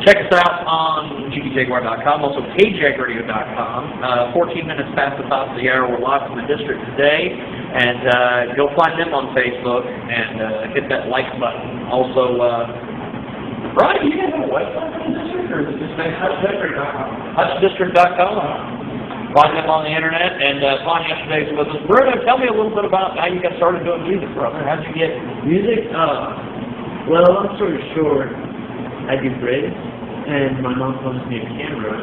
Check us out on JiggyJaguar.com, also KJagradio.com. 14 minutes past the top of the hour, we're live from the district today. And go find them on Facebook and hit that like button. Also, Ronnie, you guys have a website for the district, or is it just HutchDistrict.com? HutchDistrict.com. Find them on the internet, and Vaughn yesterday's with us. Bruno, tell me a little bit about how you got started doing music, brother. How'd you get music? Well, long story short, I do braids, and my mom loves me a camera,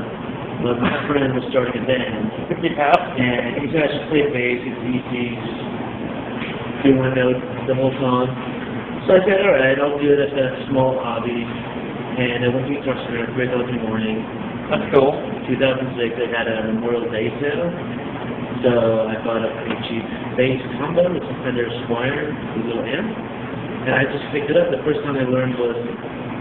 but my friend was starting a band. Yeah. And he said I should play bass, it's easy, do one note the whole song. So I said, alright, I'll do it as a small hobby. And I went to Guitar Center at 3 o'clock in the morning. That's cool. 2006, they had a Memorial Day sale. So I bought a pretty cheap bass combo with a Fender Squire, a little amp. And I just picked it up. The first time I learned was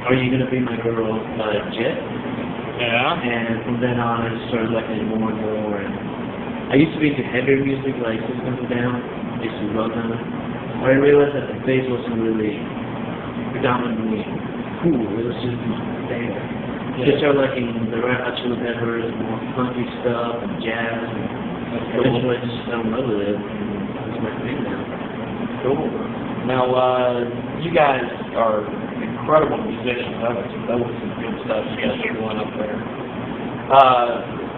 Are You Gonna Be My Girl by Jet. Yeah. And from then on, I just started liking it more and more. And I used to be into heavier music, like System of a Down. I used to love them. I realized that the bass wasn't really predominantly cool. It was just there. Yeah. Just started liking the Red Hot Chili Peppers, more funky stuff, and jazz. And eventually I just fell in love with it. And it's my thing now. Cool. Now, you guys are incredible musicians. That was some good stuff you guys are doing up there.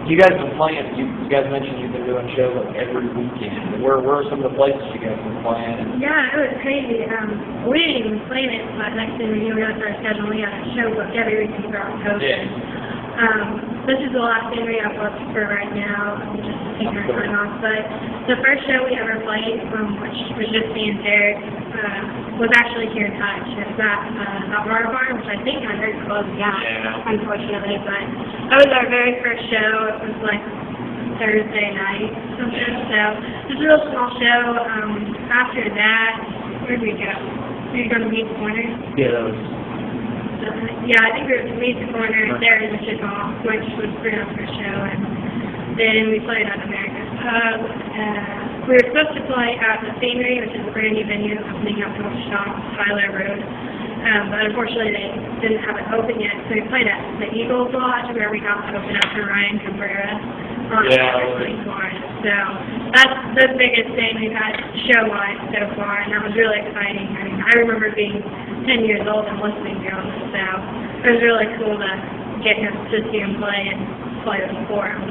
You guys have been playing, you guys mentioned you've been doing shows like every weekend. Where are some of the places you guys have been playing? Yeah, it was crazy. We didn't even plan it, but next thing we knew, we got our schedule. We had a show booked every weekend for October. Yeah. This is the last thing we have booked for right now, just taking our time off. But the first show we ever played, which was just me and Derek, was actually here in Touch. It was at Water Barn, which I think I heard closed down, unfortunately. But that was our very first show. It was like Thursday night or something. So just a real small show. After that, where did we go? Did we go to Meat Corner? Yeah, that was... Yeah, I think we were at Meat Corner there in the Chicago, which was Bruno's first show, and then we played at America's Pub. We were supposed to play at the Scenery, which is a brand new venue opening up to a shop, Tyler Road, but unfortunately they didn't have it open yet, so we played at the Eagles Lodge, where we got to open up for Ryan Cabrera on the Florida. So that's the biggest thing we've had show-wise so far, and that was really exciting. I mean, I remember being 10 years old and listening to him, so it was really cool to get him to see him play and play before him.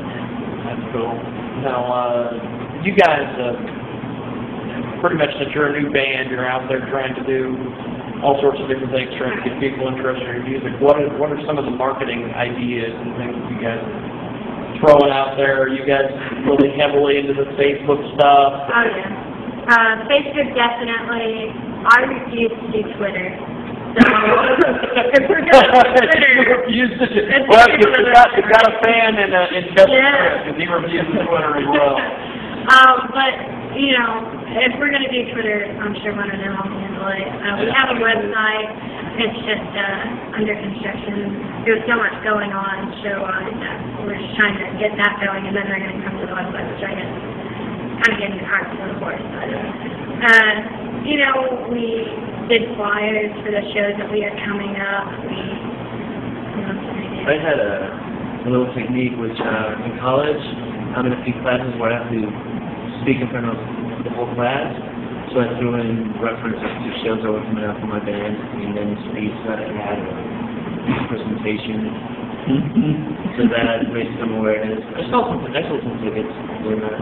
That's cool. Now, you guys, pretty much since you're a new band, you're out there trying to do all sorts of different things, trying to get people interested in your music. What are some of the marketing ideas and things that you guys are throwing out there? Are you guys really heavily into the Facebook stuff? Oh, yeah. Facebook, definitely. I refuse to do Twitter. So, if we're going to do Twitter... You refuse to do... Well, you've got a fan in Chester, because he refuses Twitter as well. But, you know, if we're going to do Twitter, I'm sure one of them will handle it. We have a website. It's just under construction. There's so much going on show-wise that we're just trying to get that going, and then they're going to come to the website, which I guess kind of getting the cart before the horse. But, you know, we did flyers for the shows that we had coming up. I had a little technique which in college I'm in a few classes where I have to speak in front of the whole class, so I threw in references to shows that were coming out for my band and then speech that I had a presentation. So that raised some awareness. I sold some tickets doing that.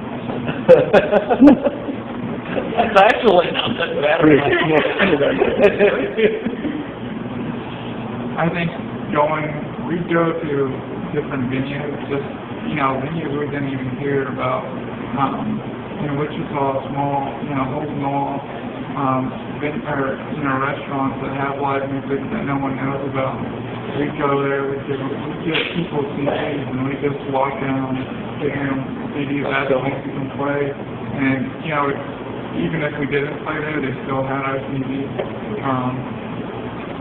That's actually not that bad. I think we go to different venues, just, venues we didn't even hear about. In Wichita, small, Holden Mall, restaurants that have live music that no one knows about. We go there, we give people CDs, and we just walk down, give them CDs, ask them if we can play, and, even if we didn't play there, they still had our CDs.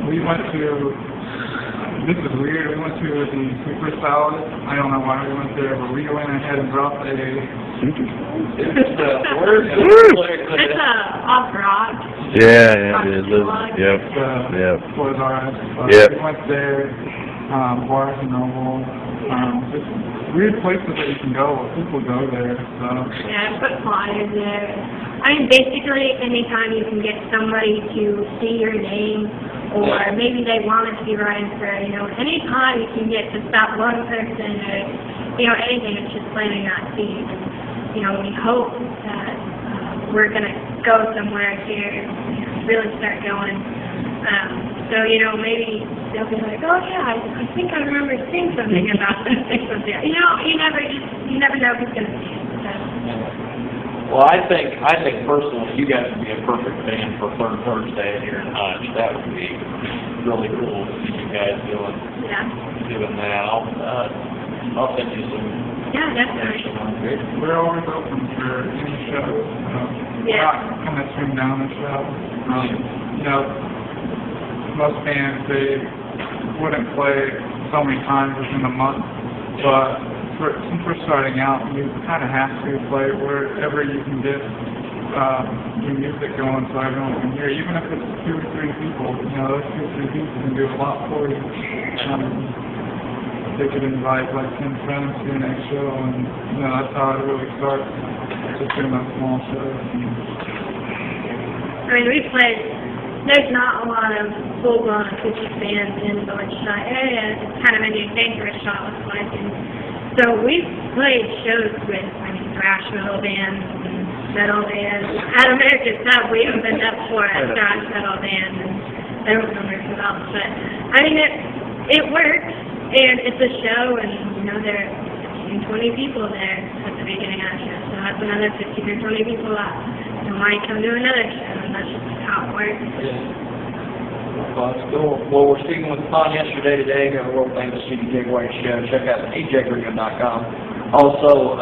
We went to, this is weird, we went to the Super Salad. I don't know why we went there, but we went ahead and dropped a... It's off rock. Yeah, it is. Yep. Was ours. Yep. We went there, Barnes and Noble, just weird places that you can go. People go there. So. Yeah, put flyers there. I mean, basically, anytime you can get somebody to see your name, or maybe they wanted to be running for, anytime you can get just that one person, or, anything, it's just planting that seed. We hope that we're going to go somewhere here and really start going. So, maybe they'll be like, oh yeah, I think I remember seeing something about this. You never know who's going to see it. So. Well, I think personally, you guys would be a perfect band for Third Thursday here in Hutch. That would be really cool to see you guys doing that. I'll send you some. Yeah, definitely. We're always open for any show. We're not going to tune down the show. Most bands, they wouldn't play so many times within a month, but since we're starting out, you kind of have to play wherever you can get your music going so everyone can hear. Even if it's 2 or 3 people, those 2 or 3 people can do a lot for you. They could invite like 10 friends to your next show, and that's how it really starts, just doing those small shows. I mean, there's not a lot of full-blown acoustic bands in the Wichita area. It's kind of a new thing for Wichita, looks like. And so we've played shows with, thrash metal bands and metal bands. At America's Hub, we opened up for a thrash metal band, and I don't remember who else, but it works, and it's a show, and there are 15, 20 people there at the beginning of the show, so that's another 15 or 20 people that might come to another show, and that's just how it works. Well, that's cool. Well, we're speaking with Tanya today, got a world famous Jiggy Jaguar show. Check out ap2jaguar.com. Also,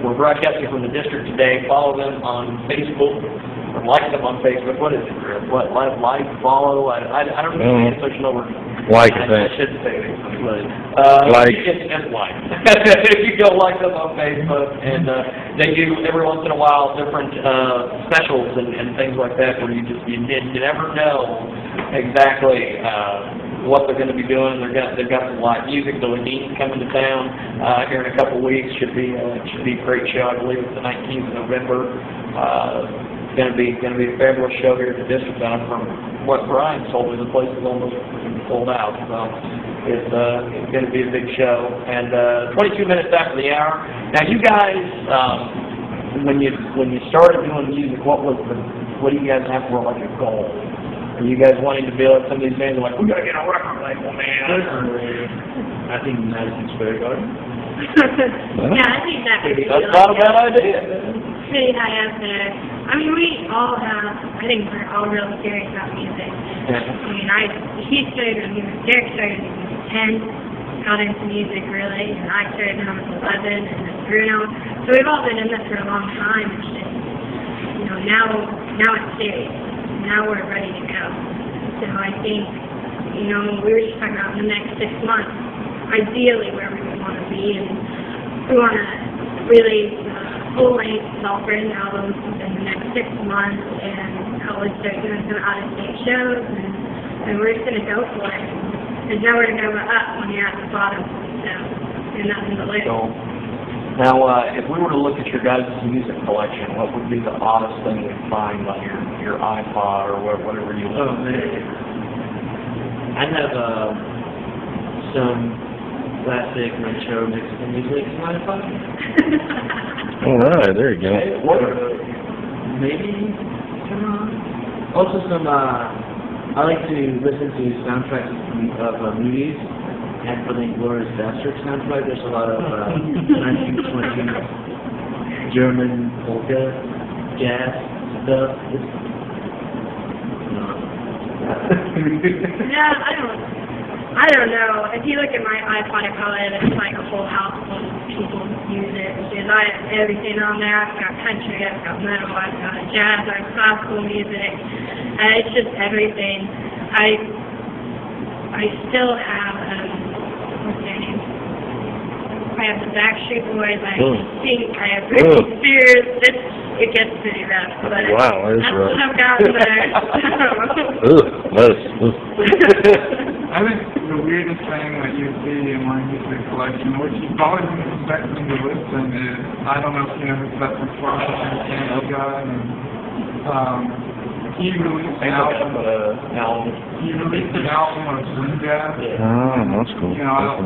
we're broadcasting from the district today. Follow them on Facebook, or like them on Facebook. What is it, Chris? What, like, follow? I don't know the social number. Like, I think. I shouldn't say it. Like. It's like. If you go like them on Facebook, and they do every once in a while different specials and things like that, where you never know exactly what they're going to be doing. They've got some live music. The Leane's coming to town here in a couple weeks. Should be a great show. I believe it's the 19th of November. It's going to be a fabulous show here at the district. From what Brian told me, the place is almost sold out. So it's going to be a big show. And 22 minutes after the hour. Now, you guys, when you started doing music, what do you guys have for like a goal? Are you guys wanting to be like some of these bands are like, we gotta get a record label, man? I think Madison Square Garden. Yeah, I think that would be That's not a bad idea. Pretty high up there. We all have, I think we're all real serious about music. He started when he was, Derek started when he was 10, got into music really, and I started when I was 11, and then Bruno. So we've all been in this for a long time. It's just, now it's serious. Now we're ready to go. So I think, we were just talking about in the next 6 months, ideally where we would want to be, and we want to release full-length self-written albums within the next 6 months, and probably start doing some out-of-state shows, and we're just going to go for it. There's nowhere to go but up when you're at the bottom, so there's nothing to lose. So, now, if we were to look at your guys' music collection, what would be the oddest thing you'd find on your iPod or whatever you look at? I have some classic retro Mexican music in my iPod. All right, there you go. Maybe also some. I like to listen to soundtracks of movies. And for the Glorious Bastard soundtrack, there's a lot of 1920s German polka, jazz stuff. Yeah, I don't know. If you look at my iPod, I probably have like a whole house full of people's music. Because I have everything on there. I've got country, I've got metal, I've got jazz, I've got classical music. It's just everything. I still have, what's their name? I have the Backstreet Boys, I have Pink, I have Britney Spears. It gets pretty rough, but wow, that is that's rough. what I've got there. Ugh, I think the weirdest thing that you see in my music collection, which you probably wouldn't expect me to listen, is, I don't know if you know who Seth MacFarlane is, the guy, and he released an album of swing jazz. Oh, that's cool. You know,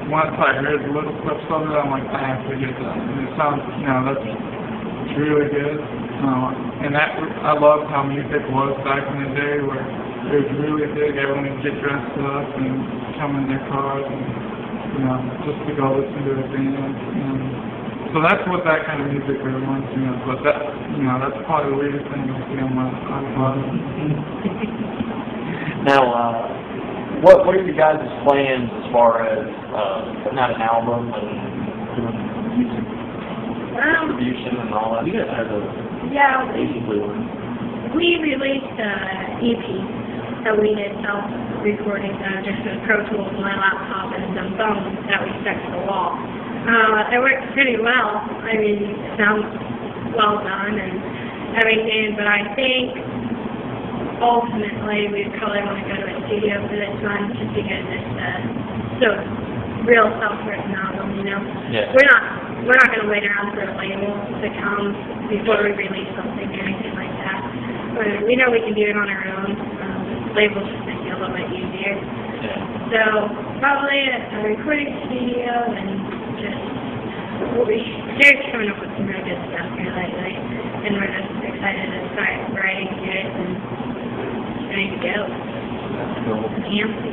once I heard little clips of it, I'm like, I have to get that. And it sounds, you know, it's really good. And I loved how music was back in the day, where it was really big. Everyone would get dressed up and come in their cars and, you know, just to go listen to a band. And so that's what that kind of music reminds me of. But that, you know, that's probably the weirdest thing you'll see on my iPod. Now, what are your guys' plans as far as putting out an album and doing music distribution and all that? You guys have basically we released an EP that we did self-recording, just with Pro Tools on my laptop and some phones that we stuck to the wall. It works pretty well. I mean, it sounds well done and everything, but I think ultimately we probably want to go to a studio for this one just because it's so real self-written album, you know. Yeah. We're not going to wait around for a label to come before we release something or anything like that. But we know we can do it on our own. Labels just make it a little bit easier. Yeah. So probably a recording studio and just Jared's coming up with some really good stuff here lately, and we're just excited to start writing to it and ready to go. That's cool. Fancy.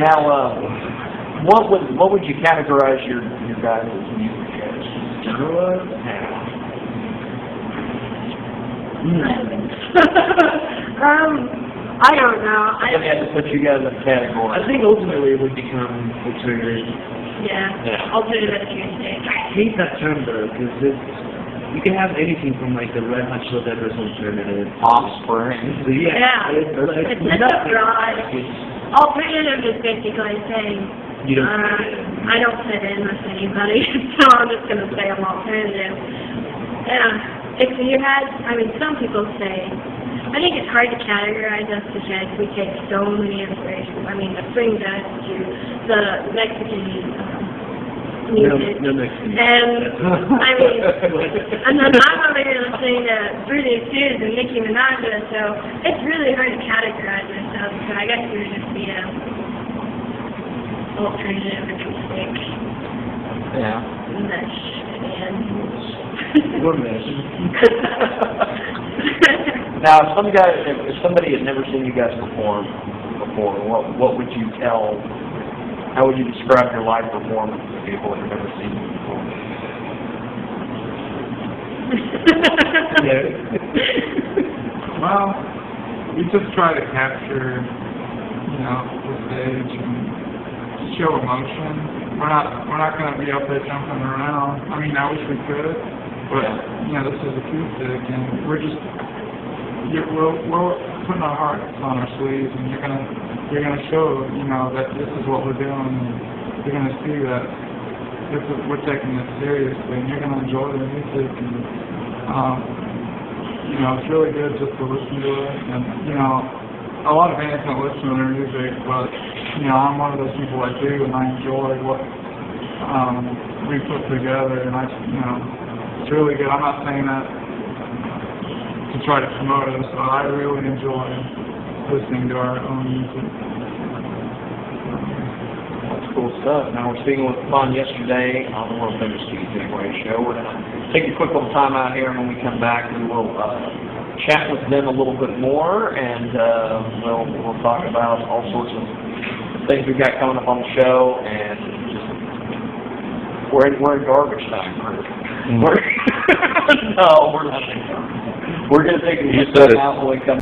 Now, what would you categorize your guys' music as? Genre? I don't know. I have to put you guys in a category. I think ultimately it would become alternative. Yeah. Alternative acoustic. I hate that term though, because you can have anything from like the Red Hot Chili Peppers alternative. Offspring. So, yeah. It's just broad. Alternative is basically saying, You don't I don't fit in with anybody, so I'm just going to say I'm alternative. If you had, I mean, some people say, I think it's hard to categorize us because we take so many inspirations. I mean, the swing jazz to the Mexican music. No Mexican. And, I mean, and then I'm over here listening to Britney Spears and Nicki Minaj, so it's really hard to categorize ourselves, so I guess we would just be alternative acoustic. Yeah. Mesh band. We're mesh. Now, if somebody had never seen you guys perform before, what would you tell? How would you describe your live performance to people that have never seen you before? Well, we just try to capture, you know, the stage and show emotion. We're not going to be up there jumping around. I mean, I wish we could, but you know, this is acoustic, and we're putting our hearts on our sleeves, and you're gonna show, you know, that this is what we're doing, and you're gonna see that we're taking this seriously, and you're gonna enjoy the music, and you know, it's really good just to listen to it, and you know, a lot of bands don't listen to their music, but you know, I'm one of those people that do, and I enjoy what we put together, and you know, it's really good. I'm not saying that to try to promote us, but I really enjoy listening to our own music. That's cool stuff. Now, we're speaking with Fun yesterday on the World Famous Jiggy Jaguar show. We're going to take a quick little time out here, and when we come back, we will chat with them a little bit more, and we'll talk about all sorts of things we've got coming up on the show, and just we're in garbage time. No, we're not in garbage. We're going to take a quick time out when we come.